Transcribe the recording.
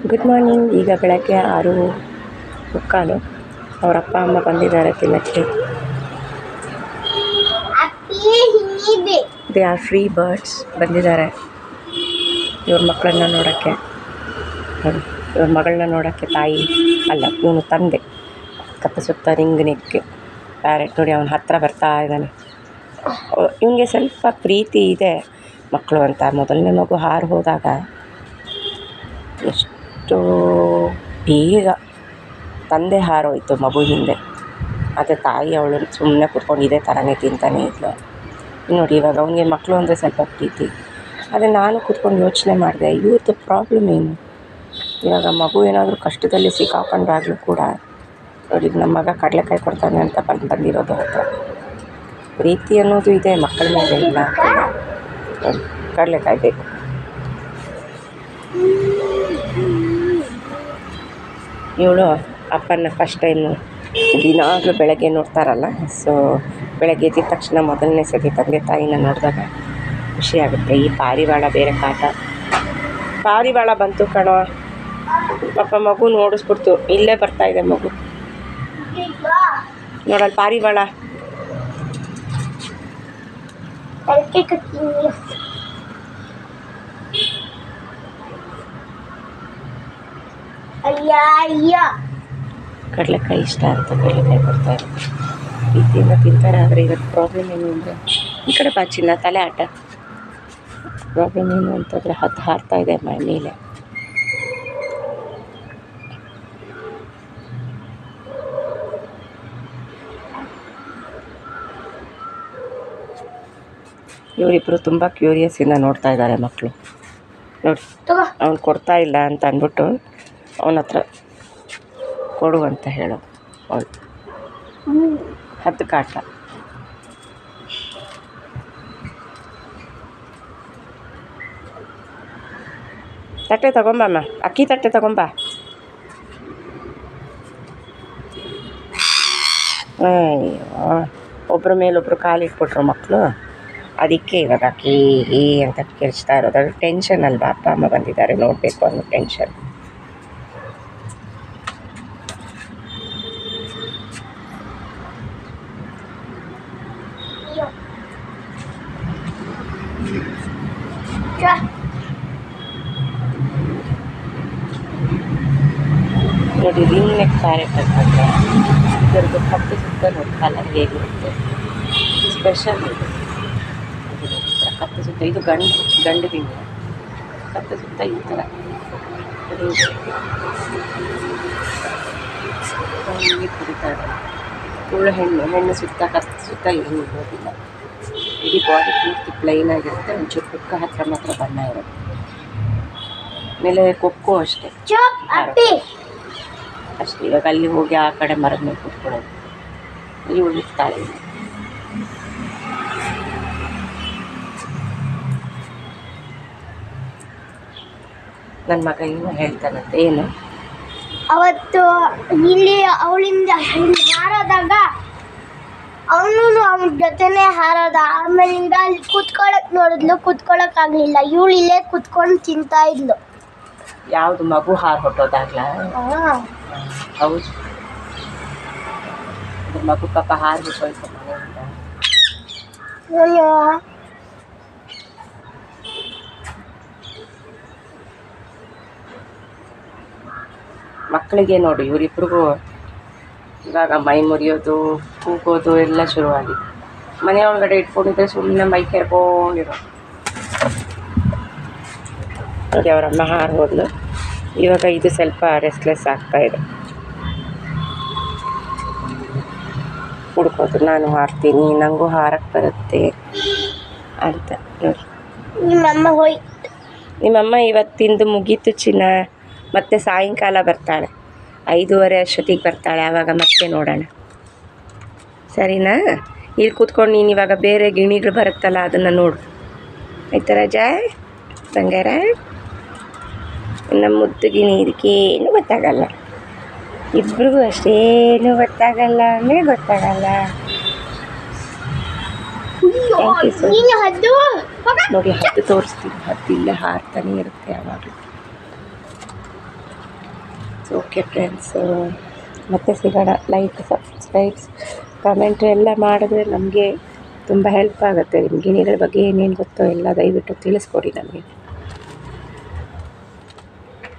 Good morning. ಈಗ ಬೆಳಗ್ಗೆ 6:45. ಅವ್ರ ಅಪ್ಪ ಅಮ್ಮ ಬಂದಿದ್ದಾರೆ ತಿನ್ನಕ್ಕೆ. ದೇ ಆರ್ ಫ್ರೀ ಬರ್ಡ್ಸ್ ಬಂದಿದ್ದಾರೆ ಇವ್ರ ಮಕ್ಕಳನ್ನ ನೋಡೋಕ್ಕೆ, ಇವ್ರ ಮಗಳನ್ನ ನೋಡೋಕ್ಕೆ. ತಾಯಿ ಅಲ್ಲ, ಇವನು ತಂದೆ ಕತ್ತ ಸುತ್ತ ರಿಂಗ್ ನೆಕ್ ಪ್ಯಾರೆಟ್ ನೋಡಿ ಅವನ ಹತ್ರ ಬರ್ತಾ ಇದ್ದಾನೆ. ಇವನಿಗೆ ಸ್ವಲ್ಪ ಪ್ರೀತಿ ಇದೆ ಮಕ್ಕಳು ಅಂತ. ಮೊದಲನೇ ಮಗು ಹಾರು ಹೋದಾಗ ಎಷ್ಟು ಬೇಗ ತಂದೆ ಹಾರೋಯ್ತು ಮಗು ಹಿಂದೆ. ಮತ್ತು ತಾಯಿ ಅವಳು ಸುಮ್ಮನೆ ಕೂತ್ಕೊಂಡು ಇದೇ ಥರನೇ ತಿಂತಾನೆ ಇದ್ಲು. ನೋಡಿ ಇವಾಗ ಅವನಿಗೆ ಮಕ್ಕಳು ಅಂದರೆ ಸ್ವಲ್ಪ ಪ್ರೀತಿ. ಆದರೆ ನಾನು ಕೂತ್ಕೊಂಡು ಯೋಚನೆ ಮಾಡಿದೆ, ಇವ್ರದ್ದು ಪ್ರಾಬ್ಲಮ್ ಏನು. ಇವಾಗ ಮಗು ಏನಾದರೂ ಕಷ್ಟದಲ್ಲಿ ಸಿಕ್ಕಾಕೊಂಡಾಗಲೂ ಕೂಡ ನೋಡಿ, ನಮ್ಮ ಮಗ ಕಡಲೆಕಾಯಿ ಕೊಡ್ತಾನೆ ಅಂತ ಬಂದಿರೋದು ಹತ್ರ. ಪ್ರೀತಿ ಅನ್ನೋದು ಇದೆ ಮಕ್ಕಳ ಮೇಲೆ, ಇಲ್ಲ ನೋಡಿ ಕಡಲೆಕಾಯಿ ಬೇಕು. ಇವಳು ಅಪ್ಪನ ಫಸ್ಟ್ ಟೈಮು ದಿನಾಗಲೂ ಬೆಳಗ್ಗೆ ನೋಡ್ತಾರಲ್ಲ, ಸೊ ಬೆಳಗ್ಗೆ ಎದ್ದ ತಕ್ಷಣ ಮೊದಲನೇ ಸತಿ ತಂದೆ ತಾಯಿನ ನೋಡಿದಾಗ ಖುಷಿಯಾಗುತ್ತೆ. ಈ ಪಾರಿವಾಳ ಬೇರೆ ಕಾಟ. ಪಾರಿವಾಳ ಬಂತು ಕಣೋ ಪಾಪ, ಮಗು ನೋಡಿಸ್ಬಿಡ್ತು. ಇಲ್ಲೇ ಬರ್ತಾಯಿದೆ ಮಗು ನೋಡಲ್ಲಿ ಪಾರಿವಾಳ. ಕಡಲೆಕಾಯಿ ಇಷ್ಟ ಅಂತ ಕಡಲೆಕಾಯಿ ಕೊಡ್ತಾ ಇರುತ್ತೆ. ಪ್ರೀತಿಯಿಂದ ತಿಂತಾರೆ. ಆದರೆ ಇವತ್ತು ಪ್ರಾಬ್ಲಮ್ ಏನು ಅಂದರೆ, ಈ ಕಡೆ ಬಾಚಿನ ತಲೆ ಆಟ. ಪ್ರಾಬ್ಲಮ್ ಏನು ಅಂತಂದರೆ ಹಾರ್ತಾ ಇದೆ ಮೇಲೆ. ಇವರಿಬ್ಬರು ತುಂಬ ಕ್ಯೂರಿಯಸ್ಸಿಂದ ನೋಡ್ತಾ ಇದ್ದಾರೆ ಮಕ್ಕಳು. ನೋಡಿ ಅವ್ನು ಕೊಡ್ತಾ ಇಲ್ಲ ಅಂತ ಅಂದ್ಬಿಟ್ಟು ಅವನ ಹತ್ರ ಕೊಡು ಅಂತ ಹೇಳೋದು. ಅವಳು ಹತ್ತು ಕಾಟ. ತಟ್ಟೆ ತಗೊಂಬಮ್ಮ, ಅಕ್ಕಿ ತಟ್ಟೆ ತಗೊಂಬ. ಅಯ್ಯೋ, ಒಬ್ಬರ ಮೇಲೊಬ್ಬರು ಕಾಲಿಟ್ಬಿಟ್ರು ಮಕ್ಕಳು. ಅದಕ್ಕೆ ಇವಾಗ ಅಕ್ಕಿ ಅಂತ ಕೇಳಿಸ್ತಾ ಇರೋದು. ಅದು ಟೆನ್ಷನ್ ಅಲ್ವಾ, ಅಪ್ಪ ಅಮ್ಮ ಬಂದಿದ್ದಾರೆ ನೋಡಬೇಕು ಅನ್ನೋ ಟೆನ್ಷನ್. ನೋಡಿ ರಿಂಗ್ ನೆಕ್ ಪ್ಯಾರೆಟ್ ಅಂತಂದರೆ ಇದರದ್ದು ಕಪ್ಪು ಸುತ್ತ ನೋಡಿ ಕಲರ್ ಹೇಗಿರುತ್ತೆ, ಸ್ಪೆಷಲ್ ಇದು. ಕಪ್ಪು ಸುತ್ತ ಇದು ಗಂಡು ರಿಂಗ್, ಕಪ್ಪು ಸುತ್ತ ಈ ಥರ ನೀರು ಕುಡಿತಾ ಇದ್ದಾರೆ. ಇವಳು ಹೆಣ್ಣು ಸುತ್ತ ಕಪ್ಪು ಸುತ್ತ ಏನು ಇರೋದಿಲ್ಲ. ಇಡೀ ಬಾಡಿ ಪೂರ್ತಿ ಪ್ಲೈನ್ ಆಗಿರುತ್ತೆ. ಒಂಚೂರು ಕುಕ್ಕ ಹತ್ರ ಮಾತ್ರ ಬಣ್ಣ ಇರುತ್ತೆ. ಮೇಲೆ ಕೊಕ್ಕೋ ಅಷ್ಟೇ ಅಷ್ಟೇ. ಇವಾಗ ಅಲ್ಲಿ ಹೋಗಿ ಆ ಕಡೆ ಮರದ ಮೇಲೆ ಕೂತ್ಕೊಳ್ಳೋದು. ಇವಳು ಇರ್ತಾಳೆ. ನನ್ನ ಮಗ ಏನು ಹೇಳ್ತಾನಂತೆ, ಏನು ಅವತ್ತು ಇಲ್ಲಿ ಅವಳಿಂದ ಹಾರೋದಾಗ ಅವನು ಅವನ ಜೊತೆನೆ ಹಾರೋದ. ಆಮೇಲಿಂದ ಅಲ್ಲಿ ಕೂತ್ಕೊಳ್ಳೋಕೆ ನೋಡಿದ್ಲು, ಕೂತ್ಕೊಳ್ಳೋಕ್ಕಾಗಲಿಲ್ಲ. ಇವಳು ಇಲ್ಲೇ ಕೂತ್ಕೊಂಡು ತಿಂತಾ ಇದ್ಲು. ಯಾವುದು ಮಗು ಹಾರು ಹೊಟ್ಟೋದಾಗ್ಲ? ಹೌದು, ಮಗು ಪಾಪ ಹಾರು ಬಿಟ್ಟೋಯ್ತು ಮನೆಯಿಂದ. ಮಕ್ಕಳಿಗೆ ನೋಡಿ ಇವರಿಬ್ರಿಗೂ ಇವಾಗ ಮೈ ಮುರಿಯೋದು, ಕೂಗೋದು ಎಲ್ಲ ಶುರುವಾಗಿದೆ. ಮನೆ ಒಳಗಡೆ ಇಟ್ಕೊಂಡಿದ್ರೆ ಸುಮ್ಮನೆ ಮೈ ಕೆರ್ಕೊಂಡಿರೋದು. ನೋಡಿ ಅವರಮ್ಮ ಹಾರು ಹೋದ್ಲು. ಇವಾಗ ಇದು ಸ್ವಲ್ಪ ರೆಸ್ಟ್ಲೆಸ್ ಆಗ್ತಾಯಿದೆ. ಹುಡ್ಕೋದು, ನಾನು ಹಾರ್ತೀನಿ, ನನಗೂ ಹಾರಕ್ಕೆ ಬರುತ್ತೆ ಅಂತ. ನೋಡಿ ನಿಮ್ಮಮ್ಮ ಇವತ್ತಿಂದು ಮುಗೀತು ಚಿನ್ನ. ಮತ್ತೆ ಸಾಯಂಕಾಲ ಬರ್ತಾಳೆ, 5:30 ಅಷ್ಟೊತ್ತಿಗೆ ಬರ್ತಾಳೆ. ಆವಾಗ ಮತ್ತೆ ನೋಡೋಣ, ಸರಿನಾ? ಇಲ್ಲಿ ಕೂತ್ಕೊಂಡು ನೀನು ಇವಾಗ ಬೇರೆ ಗಿಣಿಗಳು ಬರುತ್ತಲ್ಲ ಅದನ್ನು ನೋಡು, ಆಯ್ತಾ ರಾಜ ಬಂಗಾರ? ನಮ್ಮ ಮುದ್ದು ಗಿಣಿ ಇದಕ್ಕೇನು ಗೊತ್ತಾಗಲ್ಲ. ಇಬ್ರಿಗೂ ಅಷ್ಟೇನು ಗೊತ್ತಾಗಲ್ಲ ಅಂದರೆ ಗೊತ್ತಾಗಲ್ಲ. ನೋಡಿ ಹದ್ದು ತೋರಿಸ್ತೀನಿ. ಹದ್ದು ಇಲ್ಲೇ ಹಾರ್ತಾನೆ ಇರುತ್ತೆ ಯಾವಾಗಲೂ. ಸೊ ಓಕೆ ಫ್ರೆಂಡ್ಸು, ಮತ್ತೆ ಸಿಗೋಣ. ಲೈಕ್, ಸಬ್ಸ್ಕ್ರೈಬ್ಸ್, ಕಮೆಂಟ್ ಎಲ್ಲ ಮಾಡಿದ್ರೆ ನಮಗೆ ತುಂಬ ಹೆಲ್ಪ್ ಆಗುತ್ತೆ. ನಿಮ್ಮ ಗಿಣಿಗಳ ಬಗ್ಗೆ ಏನೇನು ಗೊತ್ತೋ ಎಲ್ಲ ದಯವಿಟ್ಟು ತಿಳಿಸ್ಕೊಡಿ ನನಗೆ.